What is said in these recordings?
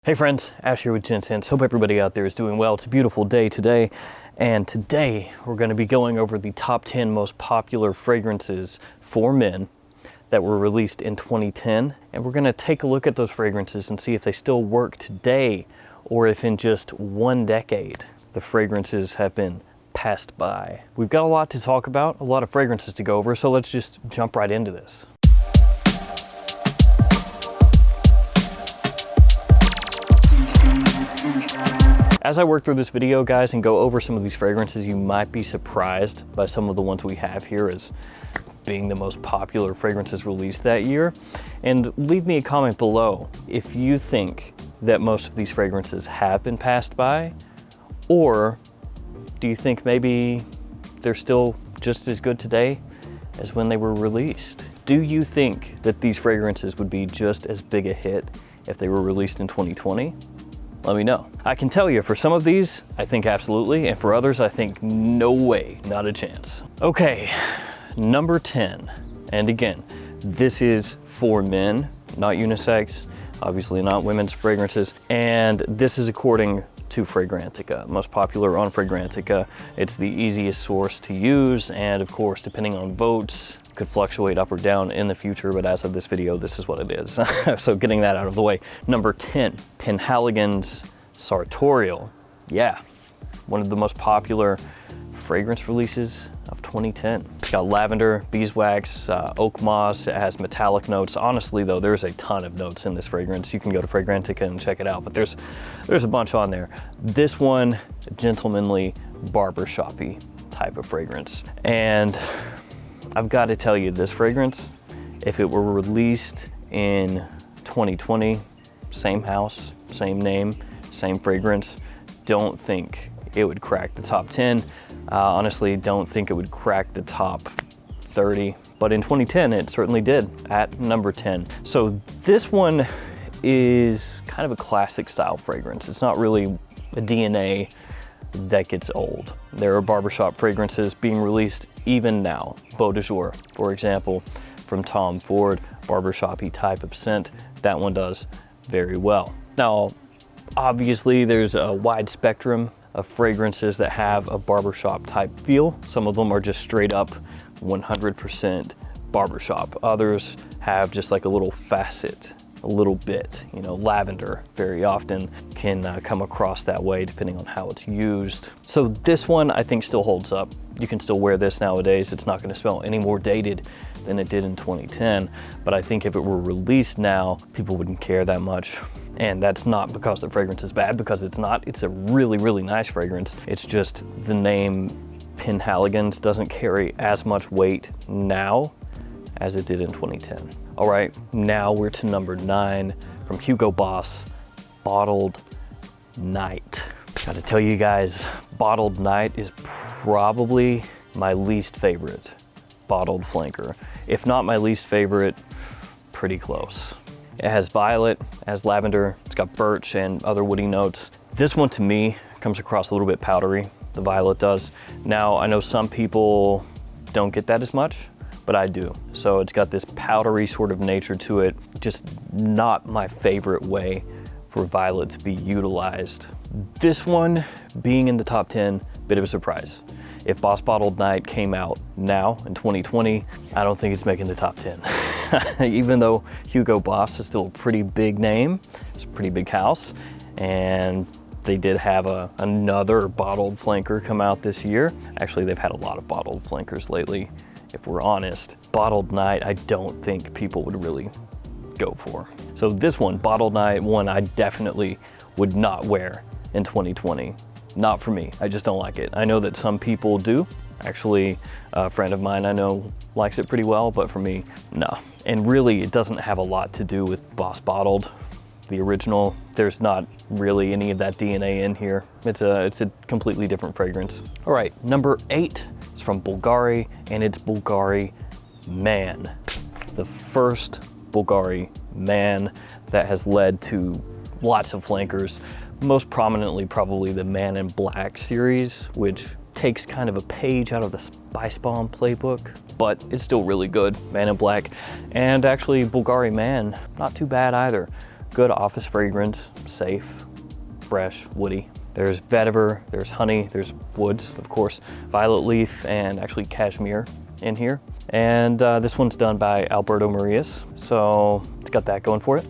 Hey friends, Ash here with Gents. Hope everybody out there is doing well. It's a beautiful day today, and today we're going to be going over the top 10 most popular fragrances for men that were released in 2010, and we're going to take a look at those fragrances and see if they still work today or if in just one decade the fragrances have been passed by. We've got a lot to talk about, a lot of fragrances to go over, so let's just jump right into this. As I work through this video, guys, and go over some of these fragrances, you might be surprised by some of the ones we have here as being the most popular fragrances released that year. And leave me a comment below if you think that most of these fragrances have been passed by, or do you think maybe they're still just as good today as when they were released? Do you think that these fragrances would be just as big a hit if they were released in 2020? Let me know. I can tell you, for some of these, I think absolutely, and for others, I think no way, not a chance. Okay, number 10. And again, this is for men, not unisex, obviously not women's fragrances, and this is according to Fragrantica, most popular on Fragrantica. It's the easiest source to use, and of course, depending on votes, could fluctuate up or down in the future, but as of this video, this is what it is. So getting that out of the way. Number 10, Penhaligons Sartorial. Yeah, one of the most popular fragrance releases of 2010. It's got lavender, beeswax, oak moss. It has metallic notes. Honestly though, there's a ton of notes in this fragrance. You can go to Fragrantica and check it out, but there's a bunch on there. This one, gentlemanly, barbershop-y type of fragrance. And I've got to tell you, this fragrance, if it were released in 2020, same house, same name, same fragrance, don't think it would crack the top 10. Honestly, don't think it would crack the top 30, but in 2010, it certainly did at number 10. So this one is kind of a classic style fragrance. It's not really a DNA that gets old. There are barbershop fragrances being released even now. Beau de Jour, for example, from Tom Ford, barbershop-y type of scent. That one does very well. Now, obviously there's a wide spectrum of fragrances that have a barbershop type feel. Some of them are just straight up 100% barbershop. Others have just like a little facet, a little bit. You know, lavender very often can come across that way depending on how it's used. So this one I think still holds up. You can still wear this nowadays. It's not going to smell any more dated than it did in 2010, but I think if it were released now, people wouldn't care that much. And that's not because the fragrance is bad, because it's not. It's a really, really nice fragrance. It's just the name Penhaligons doesn't carry as much weight now as it did in 2010. All right, now we're to number 9 from Hugo Boss, Bottled Night. Gotta tell you guys, Bottled Night is probably my least favorite bottled flanker. If not my least favorite, pretty close. It has violet, it has lavender, it's got birch and other woody notes. This one to me comes across a little bit powdery, the violet does. Now, I know some people don't get that as much, but I do. So it's got this powdery sort of nature to it, just not my favorite way for violet to be utilized. This one being in the top 10, bit of a surprise. If Boss Bottled Night came out now in 2020, I don't think it's making the top 10. Even though Hugo Boss is still a pretty big name, it's a pretty big house, and they did have another bottled flanker come out this year. Actually, they've had a lot of bottled flankers lately, if we're honest. Bottled Night, I don't think people would really go for. So this one, Bottled Night, one I definitely would not wear in 2020. Not for me, I just don't like it. I know that some people do. Actually, a friend of mine I know likes it pretty well, but for me, no. And really, it doesn't have a lot to do with Boss Bottled, the original. There's not really any of that DNA in here. It's a completely different fragrance. All right, number 8 is from Bulgari, and it's Bulgari Man. The first Bulgari Man that has led to lots of flankers. Most prominently, probably the Man in Black series, which takes kind of a page out of the Spice Bomb playbook, but it's still really good, Man in Black. And actually, Bulgari Man, not too bad either. good office fragrance, safe, fresh, woody. There's vetiver, there's honey, there's woods, of course, violet leaf, and actually cashmere in here. And this one's done by Alberto Marias, so it's got that going for it.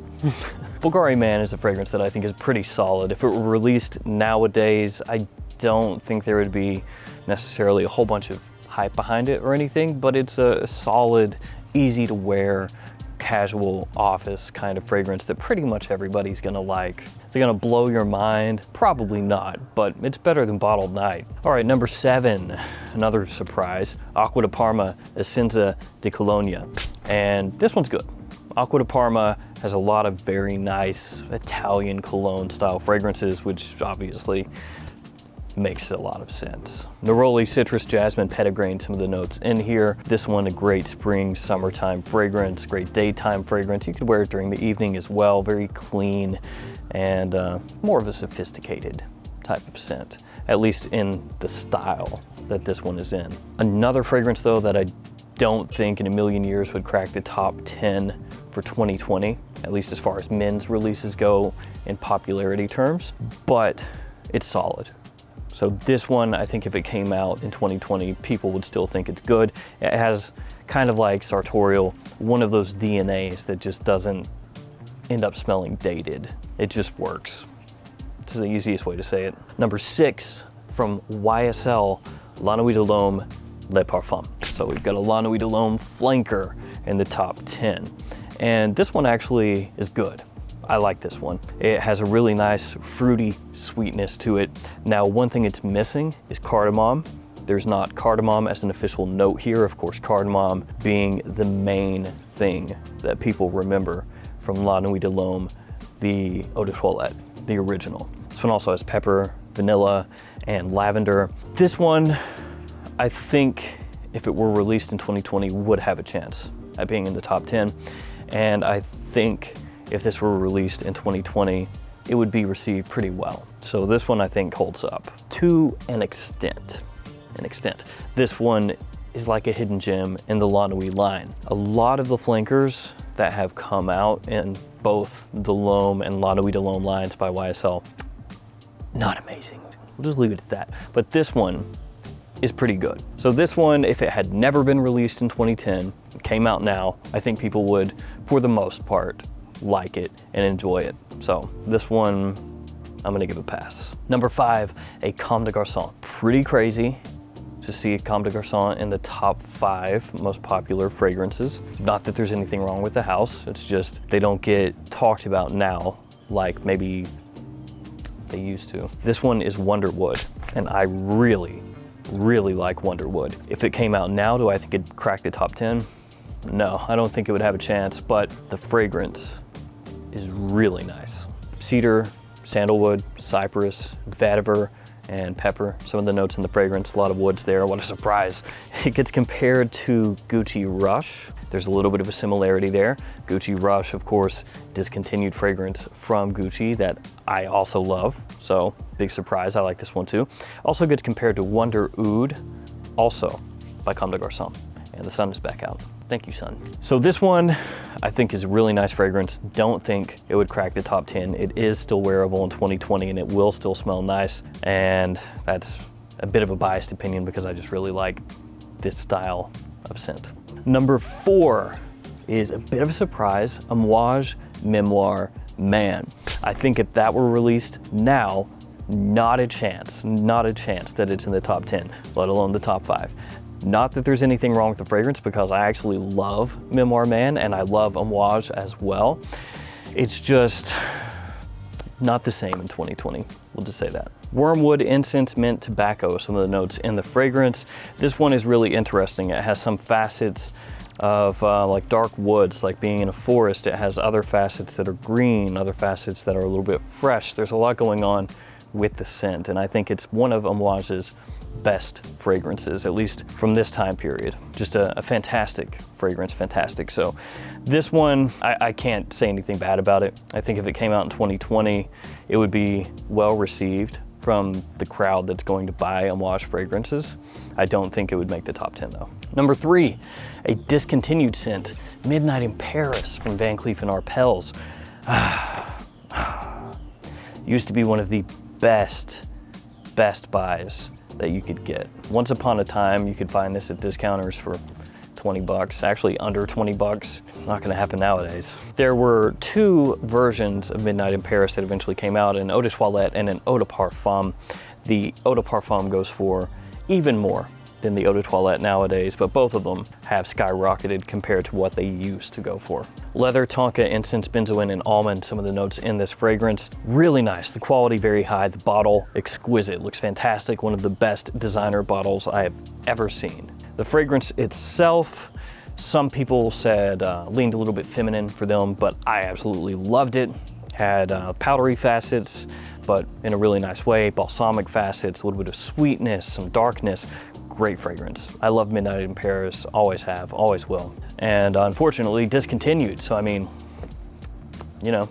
Bulgari Man is a fragrance that I think is pretty solid. If it were released nowadays, I don't think there would be necessarily a whole bunch of hype behind it or anything, but it's a solid, easy to wear, casual office kind of fragrance that pretty much everybody's gonna like. Is it gonna blow your mind? Probably not, but it's better than Bottled Night. All right, number 7, another surprise, Acqua di Parma Essenza di Colonia. And this one's good. Acqua di Parma has a lot of very nice Italian cologne style fragrances, which obviously makes a lot of sense. Neroli, citrus, jasmine, petitgrain, some of the notes in here. This one, a great spring, summertime fragrance, great daytime fragrance. You could wear it during the evening as well. Very clean and more of a sophisticated type of scent, at least in the style that this one is in. Another fragrance though that I don't think in a million years would crack the top 10 for 2020, at least as far as men's releases go in popularity terms, but it's solid. So this one, I think if it came out in 2020, people would still think it's good. It has kind of like sartorial, one of those DNAs that just doesn't end up smelling dated. It just works. This is the easiest way to say it. Number 6 from YSL, La Nuit de l'Homme Le Parfum. So we've got a La Nuit de l'Homme flanker in the top 10. And this one actually is good. I like this one. It has a really nice fruity sweetness to it. Now, one thing it's missing is cardamom. There's not cardamom as an official note here. Of course, cardamom being the main thing that people remember from La Nuit de l'Homme, the Eau de Toilette, the original. This one also has pepper, vanilla, and lavender. This one, I think if it were released in 2020, would have a chance at being in the top 10. And I think if this were released in 2020, it would be received pretty well. So this one I think holds up to an extent. This one is like a hidden gem in the La Nuit line. A lot of the flankers that have come out in both the L'Homme and La Nuit de l'Homme lines by YSL, not amazing. We'll just leave it at that. But this one is pretty good. So this one, if it had never been released in 2010, came out now, I think people would, for the most part, like it and enjoy it. So this one, I'm gonna give a pass. Number 5, a Comme des Garçons. Pretty crazy to see a Comme des Garçons in the top 5 most popular fragrances. Not that there's anything wrong with the house, it's just they don't get talked about now like maybe they used to. This one is Wonderwood, and I really like Wonderwood. If it came out now, do I think it'd crack the top 10? No, I don't think it would have a chance, but the fragrance is really nice. Cedar, sandalwood, cypress, vetiver, and pepper. Some of the notes in the fragrance, a lot of woods there. What a surprise. It gets compared to Gucci Rush. There's a little bit of a similarity there. Gucci Rush, of course, discontinued fragrance from Gucci that I also love. So big surprise, I like this one too. Also gets compared to Wonder Oud, also by Comme des Garçons. And the sun is back out. Thank you, sun. So this one, I think is a really nice fragrance. Don't think it would crack the top 10. It is still wearable in 2020 and it will still smell nice. And that's a bit of a biased opinion because I just really like this style of scent. Number 4 is a bit of a surprise, Amouage Memoir Man. I think if that were released now, not a chance that it's in the top 10, let alone the top 5. Not that there's anything wrong with the fragrance because I actually love Memoir Man and I love Amouage as well. It's just not the same in 2020, we'll just say that. Wormwood, incense, mint, tobacco, some of the notes in the fragrance. This one is really interesting. It has some facets of like dark woods, like being in a forest. It has other facets that are green, other facets that are a little bit fresh. There's a lot going on with the scent, and I think it's one of Amouage's best fragrances, at least from this time period. Just a fantastic fragrance, fantastic. So this one, I can't say anything bad about it. I think if it came out in 2020, it would be well received from the crowd that's going to buy Amouage fragrances. I don't think it would make the top 10 though. Number 3, a discontinued scent, Midnight in Paris from Van Cleef & Arpels. used to be one of the best buys that you could get. Once upon a time, you could find this at discounters for 20 bucks, actually under 20 bucks. Not gonna happen nowadays. There were two versions of Midnight in Paris that eventually came out, an Eau de Toilette and an Eau de Parfum. The Eau de Parfum goes for even more than the Eau de Toilette nowadays, but both of them have skyrocketed compared to what they used to go for. Leather, tonka, incense, benzoin, and almond, some of the notes in this fragrance. Really nice, the quality very high, the bottle exquisite, looks fantastic, one of the best designer bottles I have ever seen. The fragrance itself, some people said leaned a little bit feminine for them, but I absolutely loved it. Had powdery facets, but in a really nice way, balsamic facets, a little bit of sweetness, some darkness. Great fragrance. I love Midnight in Paris, always have, always will. And unfortunately discontinued, so I mean, you know,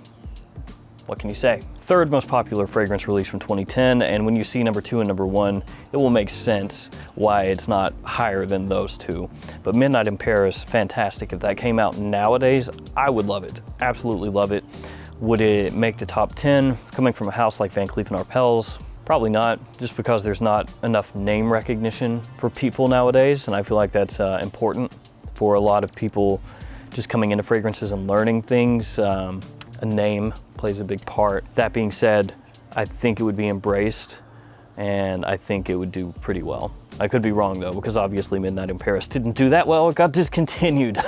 what can you say? Third most popular fragrance release from 2010, and when you see number 2 and number 1, it will make sense why it's not higher than those two. But Midnight in Paris, fantastic. If that came out nowadays, I would love it, absolutely love it. Would it make the top 10? Coming from a house like Van Cleef & Arpels, probably not, just because there's not enough name recognition for people nowadays, and I feel like that's important for a lot of people just coming into fragrances and learning things. A name plays a big part. That being said, I think it would be embraced, and I think it would do pretty well. I could be wrong though, because obviously Midnight in Paris didn't do that well, it got discontinued.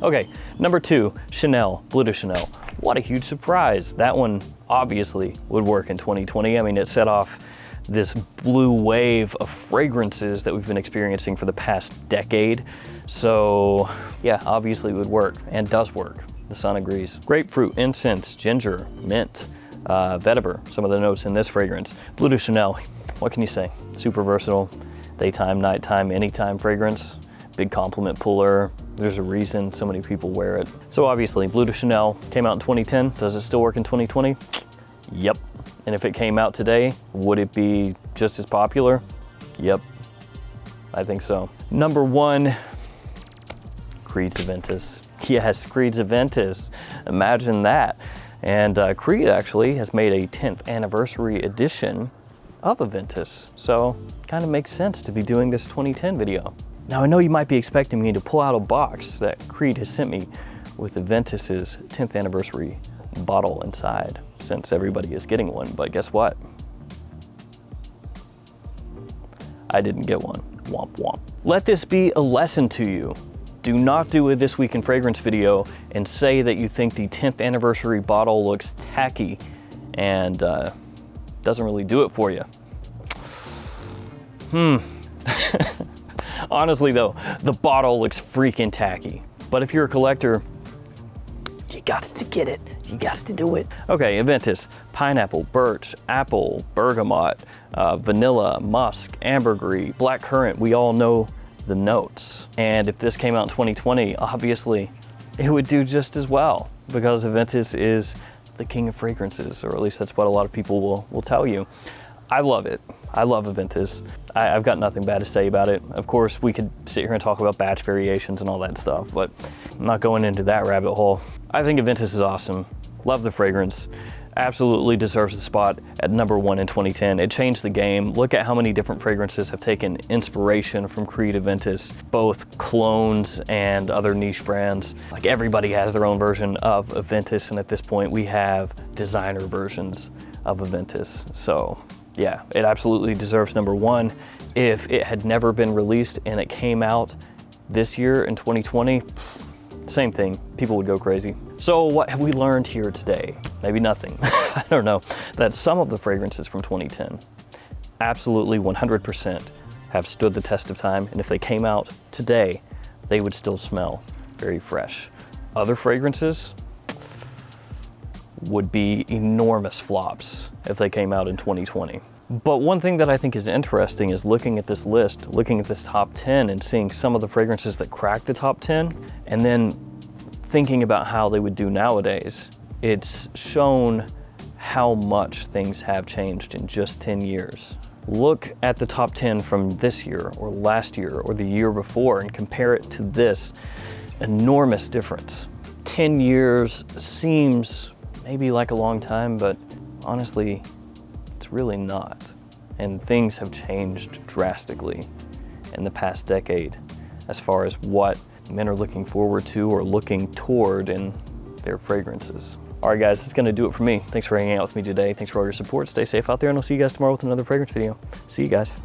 Okay, number 2, Chanel, Bleu de Chanel. What a huge surprise. That one obviously would work in 2020. I mean, it set off this blue wave of fragrances that we've been experiencing for the past decade. So yeah, obviously it would work, and does work. The sun agrees. Grapefruit, incense, ginger, mint, vetiver, some of the notes in this fragrance. Bleu de Chanel, what can you say? Super versatile, daytime, nighttime, anytime fragrance. Big compliment puller. There's a reason so many people wear it. So obviously, Bleu de Chanel came out in 2010. Does it still work in 2020? Yep. And if it came out today, would it be just as popular? Yep, I think so. Number 1, Creed's Aventus. Yes, Creed's Aventus. Imagine that. And Creed actually has made a 10th anniversary edition of Aventus. So kind of makes sense to be doing this 2010 video. Now I know you might be expecting me to pull out a box that Creed has sent me with Aventus's 10th anniversary bottle inside, since everybody is getting one, but guess what? I didn't get one. Womp womp. Let this be a lesson to you. Do not do a This Week in Fragrance video and say that you think the 10th anniversary bottle looks tacky and doesn't really do it for you. Honestly though, the bottle looks freaking tacky. But if you're a collector, you got to get it. You got to do it. Okay, Aventus, pineapple, birch, apple, bergamot, vanilla, musk, ambergris, blackcurrant. We all know the notes. And if this came out in 2020, obviously it would do just as well, because Aventus is the king of fragrances, or at least that's what a lot of people will tell you. I love it. I love Aventus. I've got nothing bad to say about it. Of course, we could sit here and talk about batch variations and all that stuff, but I'm not going into that rabbit hole. I think Aventus is awesome. Love the fragrance. Absolutely deserves the spot at number 1 in 2010. It changed the game. Look at how many different fragrances have taken inspiration from Creed Aventus, both clones and other niche brands. Like, everybody has their own version of Aventus, and at this point we have designer versions of Aventus. So yeah, it absolutely deserves number 1. If it had never been released and it came out this year in 2020, same thing, people would go crazy. So what have we learned here today? Maybe nothing, I don't know. That some of the fragrances from 2010 absolutely 100% have stood the test of time, and if they came out today, they would still smell very fresh. Other fragrances would be enormous flops if they came out in 2020. But one thing that I think is interesting is looking at this list, looking at this top 10 and seeing some of the fragrances that cracked the top 10, and then thinking about how they would do nowadays. It's shown how much things have changed in just 10 years. Look at the top 10 from this year or last year or the year before and compare it to this enormous difference. 10 years seems maybe like a long time, but honestly, it's really not. And things have changed drastically in the past decade as far as what men are looking forward to or looking toward in their fragrances. All right, guys, that's gonna do it for me. Thanks for hanging out with me today. Thanks for all your support. Stay safe out there, and I'll see you guys tomorrow with another fragrance video. See you guys.